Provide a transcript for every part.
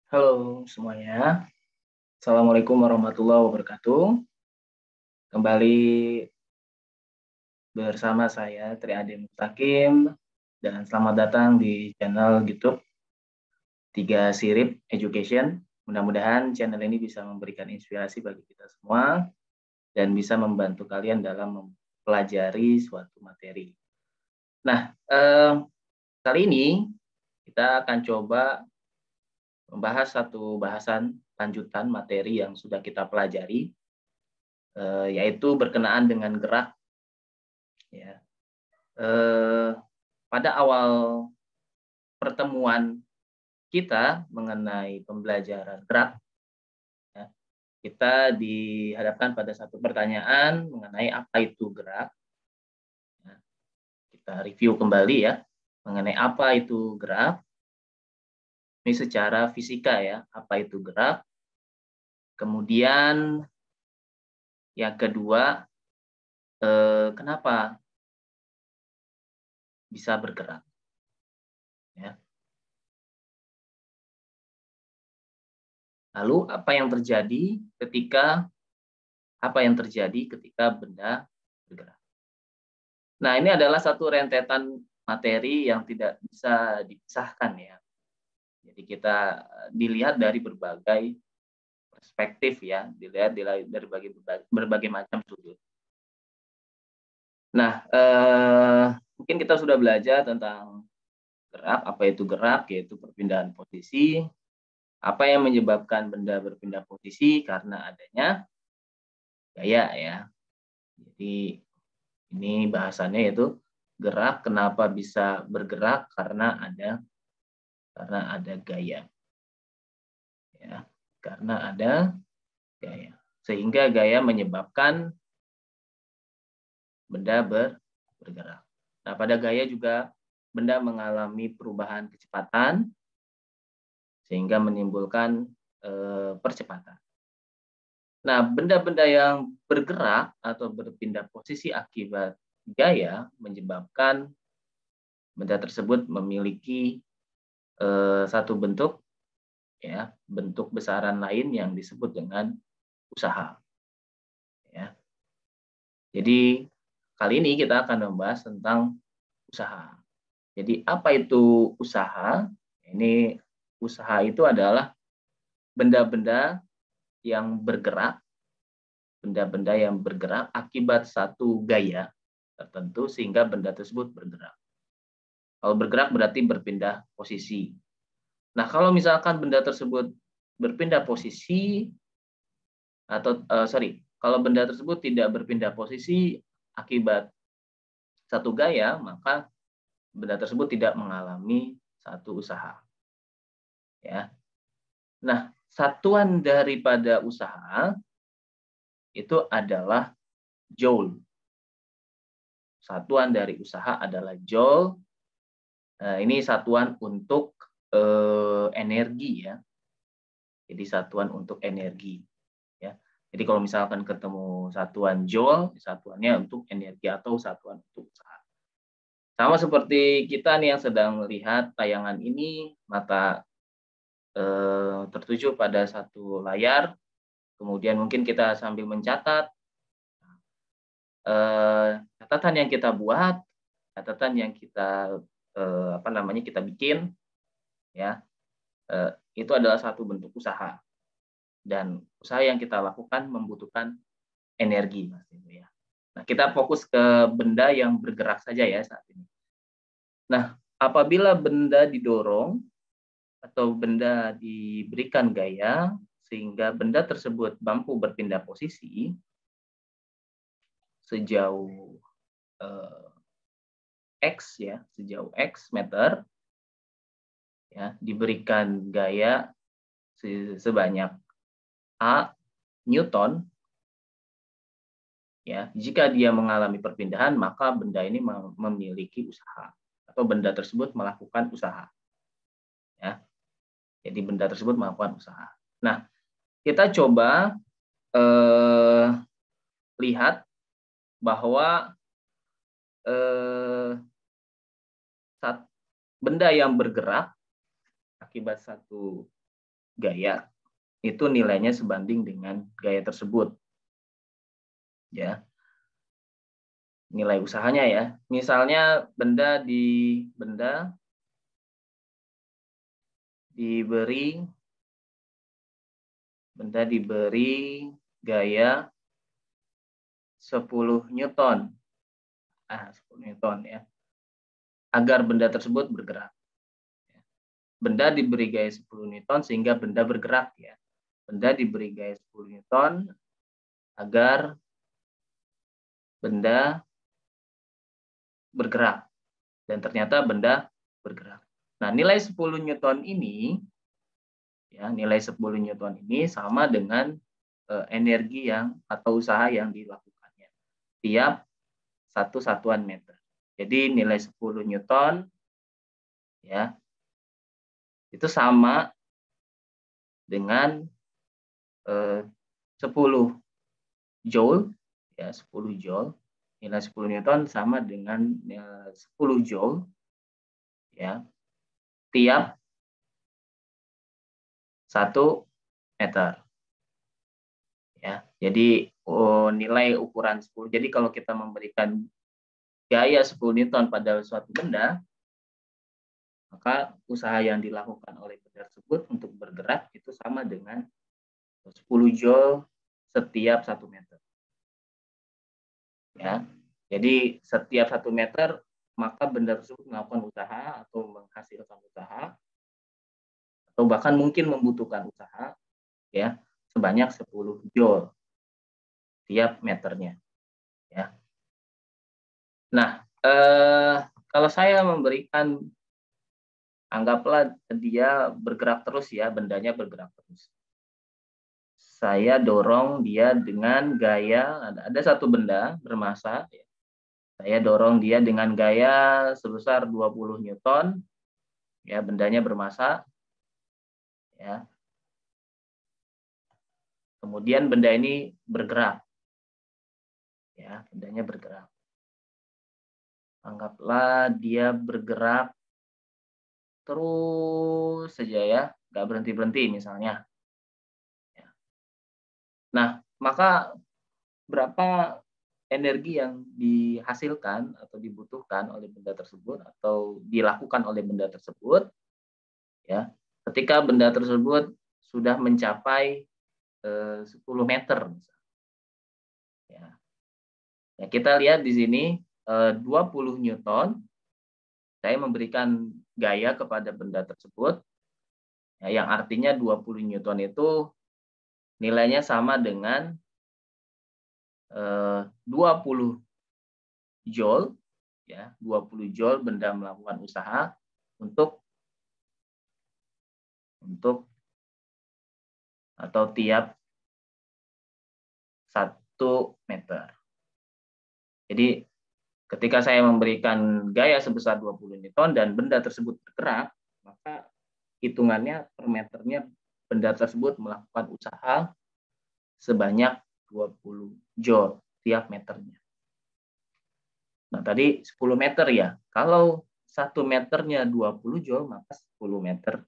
Halo semuanya, Assalamualaikum warahmatullahi wabarakatuh. Kembali bersama saya Tri Ade Mutakim dan selamat datang di channel YouTube Tiga Sirip Education. Mudah-mudahan channel ini bisa memberikan inspirasi bagi kita semua dan bisa membantu kalian dalam mempelajari suatu materi. Nah, kali ini kita akan coba membahas satu bahasan lanjutan materi yang sudah kita pelajari, yaitu berkenaan dengan gerak. Ya, pada awal pertemuan kita mengenai pembelajaran gerak, ya, kita dihadapkan pada satu pertanyaan mengenai apa itu gerak. Ya, kita review kembali ya mengenai apa itu gerak. Ini secara fisika ya, apa itu gerak. Kemudian yang kedua, kenapa bisa bergerak? Ya. Lalu apa yang terjadi ketika benda bergerak? Nah, ini adalah satu rentetan materi yang tidak bisa dipisahkan ya. Jadi kita dilihat dari berbagai perspektif ya, dilihat dari berbagai macam sudut. Nah, mungkin kita sudah belajar tentang gerak, apa itu gerak, yaitu perpindahan posisi. Apa yang menyebabkan benda berpindah posisi? Karena adanya gaya ya. Jadi ini bahasannya yaitu gerak, kenapa bisa bergerak? Karena ada gaya. Ya, karena ada gaya. Sehingga gaya menyebabkan benda bergerak. Nah, pada gaya juga benda mengalami perubahan kecepatan sehingga menimbulkan percepatan. Nah, benda-benda yang bergerak atau berpindah posisi akibat gaya menyebabkan benda tersebut memiliki satu bentuk ya, bentuk besaran lain yang disebut dengan usaha. Ya. Jadi kali ini kita akan membahas tentang usaha. Jadi apa itu usaha? Ini usaha itu adalah benda-benda yang bergerak, akibat satu gaya tertentu sehingga benda tersebut bergerak. Kalau bergerak berarti berpindah posisi. Nah, kalau misalkan benda tersebut berpindah posisi kalau benda tersebut tidak berpindah posisi akibat satu gaya, maka benda tersebut tidak mengalami satu usaha. Ya. Nah, satuan daripada usaha itu adalah joule. Satuan dari usaha adalah joule. Ini satuan untuk energi ya. Jadi satuan untuk energi. Ya. Jadi kalau misalkan ketemu satuan joule, satuannya untuk energi atau satuan untuk usaha. Sama seperti kita nih yang sedang melihat tayangan ini, mata tertuju pada satu layar, kemudian mungkin kita sambil mencatat, catatan yang kita buat, catatan yang kita kita bikin, ya itu adalah satu bentuk usaha. Dan usaha yang kita lakukan membutuhkan energi, Mas ya. Nah, kita fokus ke benda yang bergerak saja ya saat ini. Nah, apabila benda didorong atau benda diberikan gaya sehingga benda tersebut mampu berpindah posisi sejauh X ya, sejauh X meter ya, diberikan gaya sebanyak A Newton ya, jika dia mengalami perpindahan maka benda ini memiliki usaha atau benda tersebut melakukan usaha. Ya. Jadi benda tersebut melakukan usaha. Nah, kita coba lihat bahwa benda yang bergerak akibat satu gaya, itu nilainya sebanding dengan gaya tersebut. Ya. Nilai usahanya ya. Misalnya benda diberi gaya 10 Newton. 10 Newton ya. Agar benda tersebut bergerak. Benda diberi gaya 10 Newton sehingga benda bergerak ya. Benda diberi gaya 10 Newton agar benda bergerak. Dan ternyata benda bergerak. Nah, nilai 10 Newton ini ya, nilai 10 Newton ini sama dengan energi atau usaha yang dilakukannya tiap satu satuan meter. Jadi nilai 10 Newton ya itu sama dengan 10 Joule ya, 10 Joule. Nilai 10 Newton sama dengan 10 Joule ya tiap 1 meter. Ya, jadi nilai ukuran 10. Jadi kalau kita memberikan gaya 10 Newton pada suatu benda, maka usaha yang dilakukan oleh benda tersebut untuk bergerak itu sama dengan 10 Joule setiap 1 meter. Ya, jadi setiap 1 meter maka benda tersebut melakukan usaha atau menghasilkan usaha atau bahkan mungkin membutuhkan usaha ya sebanyak 10 Joule tiap meternya. Ya. Nah, kalau saya memberikan, anggaplah dia bergerak terus ya, bendanya bergerak terus. Saya dorong dia dengan gaya, ada satu benda bermassa, ya. Saya dorong dia dengan gaya sebesar 20 Newton, ya bendanya bermassa, ya. Kemudian benda ini bergerak, ya bendanya bergerak. Anggaplah dia bergerak terus saja ya, nggak berhenti-berhenti misalnya. Nah, maka berapa energi yang dihasilkan atau dibutuhkan oleh benda tersebut atau dilakukan oleh benda tersebut ya ketika benda tersebut sudah mencapai 10 meter ya. Ya, kita lihat di sini 20 Newton saya memberikan gaya kepada benda tersebut ya, yang artinya 20 Newton itu nilainya sama dengan 20 Joule ya, 20 Joule benda melakukan usaha untuk atau tiap 1 meter. Jadi ketika saya memberikan gaya sebesar 20 Newton dan benda tersebut bergerak, maka hitungannya per meternya benda tersebut melakukan usaha sebanyak 20 Joule tiap meternya. Nah, tadi 10 meter ya. Kalau 1 meternya 20 Joule, maka 10 meter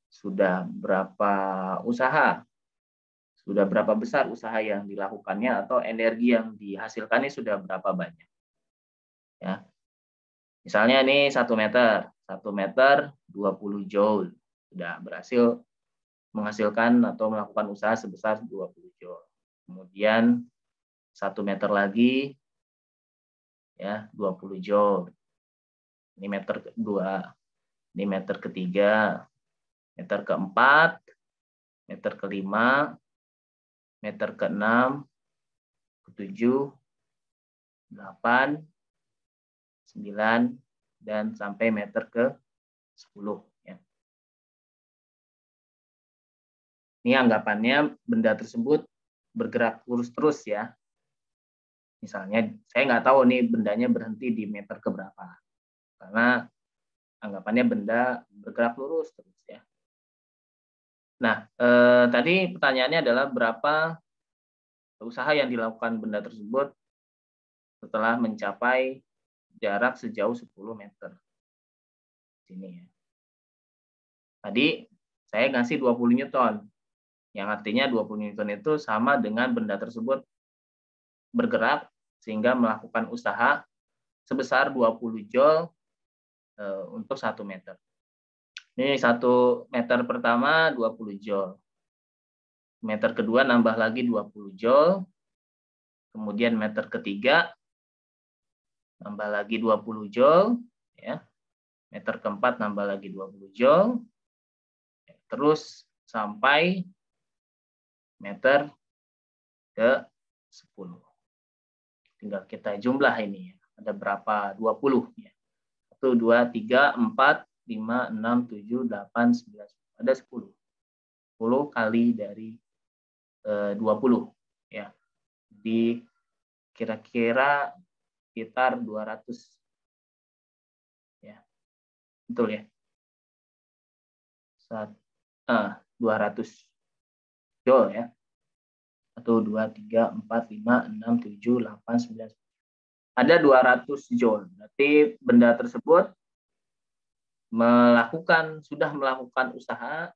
sudah berapa usaha? Sudah berapa besar usaha yang dilakukannya atau energi yang dihasilkannya sudah berapa banyak? Ya. Misalnya ini 1 meter. 1 meter 20 Joule. Sudah berhasil menghasilkan atau melakukan usaha sebesar 20 Joule. Kemudian 1 meter lagi ya 20 Joule. Ini meter kedua, ini meter ketiga, meter keempat, meter kelima, meter keenam, ketujuh, 8, 9, dan sampai meter ke-10 ya. Ini anggapannya benda tersebut bergerak lurus terus ya. Misalnya saya nggak tahu nih bendanya berhenti di meter keberapa. Karena anggapannya benda bergerak lurus terus ya. Nah, tadi pertanyaannya adalah berapa usaha yang dilakukan benda tersebut setelah mencapai jarak sejauh 10 meter. Sini ya. Tadi Saya ngasih 20 Newton. Yang artinya 20 Newton itu sama dengan benda tersebut bergerak sehingga melakukan usaha sebesar 20 Joule untuk 1 meter. Ini 1 meter pertama 20 Joule. Meter kedua nambah lagi 20 Joule. Kemudian meter ketiga nambah lagi 20 Joule. Ya. Meter keempat nambah lagi 20 Joule. Terus sampai meter ke 10. Tinggal kita jumlah ini ya. Ada berapa? 20 ya. 1, 2, 3, 4, 5, 6, 7, 8, 9, 10. Ada 10. 10 kali dari 20 ya. Di kira-kira sekitar 200 ya. Betul ya. 200 Joule ya. 1, 2, 3, 4, 5, 6, 7, 8, 9, 10. Ada 200 Joule. Berarti benda tersebut sudah melakukan usaha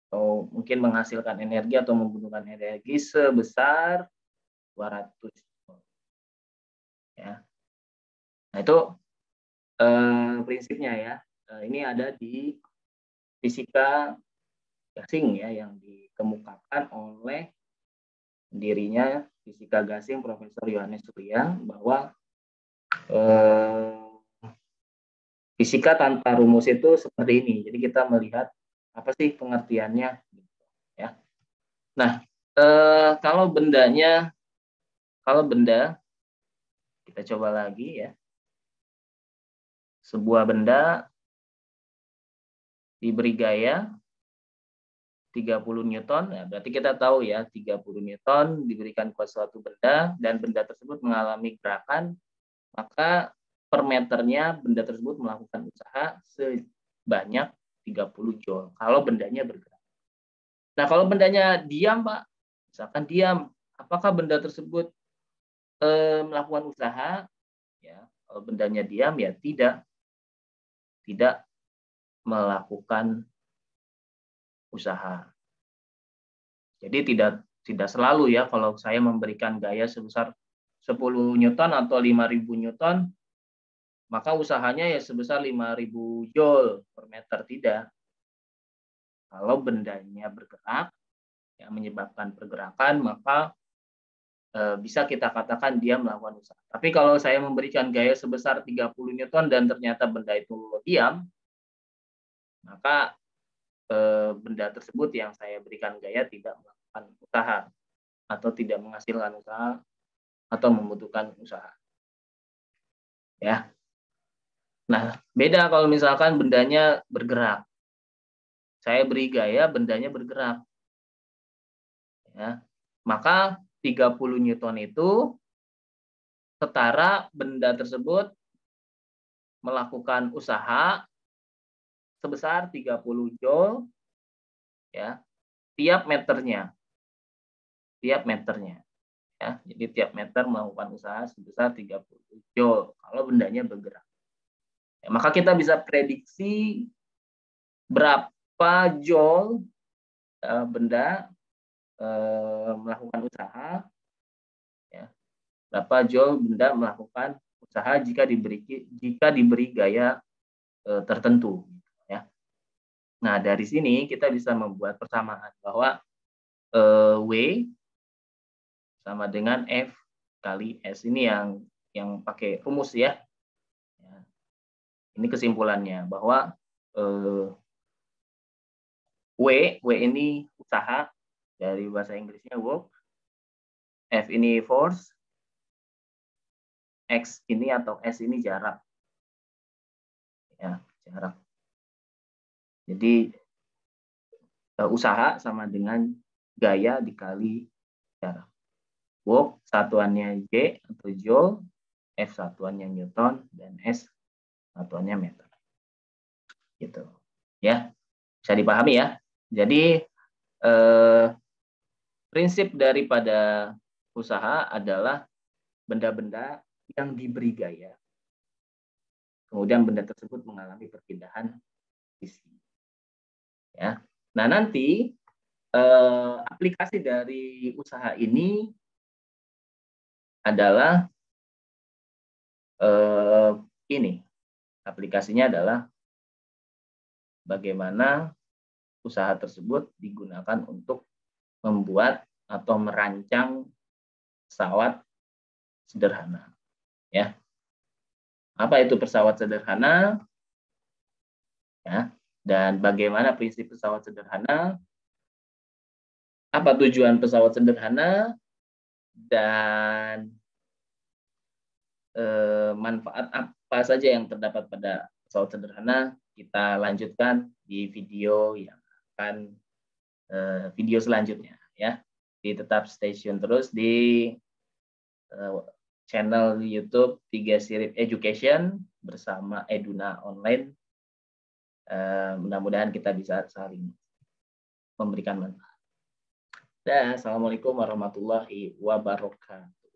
atau mungkin menghasilkan energi atau membutuhkan energi sebesar 200 Joule. Ya. Nah, itu prinsipnya ya. Ini ada di fisika gasing ya yang dikemukakan oleh pendirinya fisika gasing Profesor Johannes Surya, bahwa fisika tanpa rumus itu seperti ini. Jadi kita melihat apa sih pengertiannya, ya. Nah, kalau benda kita coba lagi ya. Sebuah benda diberi gaya 30 Newton, ya, berarti kita tahu ya 30 Newton diberikan ke suatu benda dan benda tersebut mengalami gerakan, maka per meternya benda tersebut melakukan usaha sebanyak 30 Joule kalau bendanya bergerak. Nah, kalau bendanya diam, Pak, misalkan diam, apakah benda tersebut melakukan usaha? Ya, kalau bendanya diam ya tidak melakukan usaha. Jadi tidak selalu ya kalau saya memberikan gaya sebesar 10 Newton atau 5.000 Newton, maka usahanya ya sebesar 5.000 Joule per meter, tidak. Kalau bendanya bergerak, yang menyebabkan pergerakan, maka bisa kita katakan dia melakukan usaha. Tapi kalau saya memberikan gaya sebesar 30 Newton dan ternyata benda itu diam, maka benda tersebut yang saya berikan gaya tidak melakukan usaha atau tidak menghasilkan usaha atau membutuhkan usaha. Ya. Nah, beda kalau misalkan bendanya bergerak. Saya beri gaya, bendanya bergerak. Ya. Maka 30 Newton itu setara benda tersebut melakukan usaha sebesar 30 Joule ya, tiap meternya. Ya. Jadi tiap meter melakukan usaha sebesar 30 Joule kalau bendanya bergerak. Ya, maka kita bisa prediksi berapa Joule benda melakukan usaha, ya, berapa Joule benda melakukan usaha jika diberi gaya tertentu. Ya. Nah, dari sini kita bisa membuat persamaan bahwa W sama dengan F kali S. Ini yang pakai rumus ya. Ini kesimpulannya bahwa W ini usaha, dari bahasa Inggrisnya work, F ini force, X ini atau S ini jarak. Ya, jarak. Jadi usaha sama dengan gaya dikali jarak. Work satuannya J atau Joule, F satuannya Newton, dan S satuannya meter. Gitu. Ya, bisa dipahami ya. Jadi prinsip daripada usaha adalah benda-benda yang diberi gaya, kemudian benda tersebut mengalami perpindahan sisi. Nah, nanti aplikasi dari usaha ini adalah ini. Aplikasinya adalah bagaimana usaha tersebut digunakan untuk membuat atau merancang pesawat sederhana. Ya. Apa itu pesawat sederhana? Ya. Dan bagaimana prinsip pesawat sederhana? Apa tujuan pesawat sederhana? Dan manfaat apa saja yang terdapat pada pesawat sederhana? Kita lanjutkan di video yang akan video selanjutnya, ya. Jadi tetap stay tune terus di channel YouTube 3 Sirip Education bersama Eduna Online. Mudah-mudahan kita bisa saling memberikan manfaat. Assalamualaikum warahmatullahi wabarakatuh.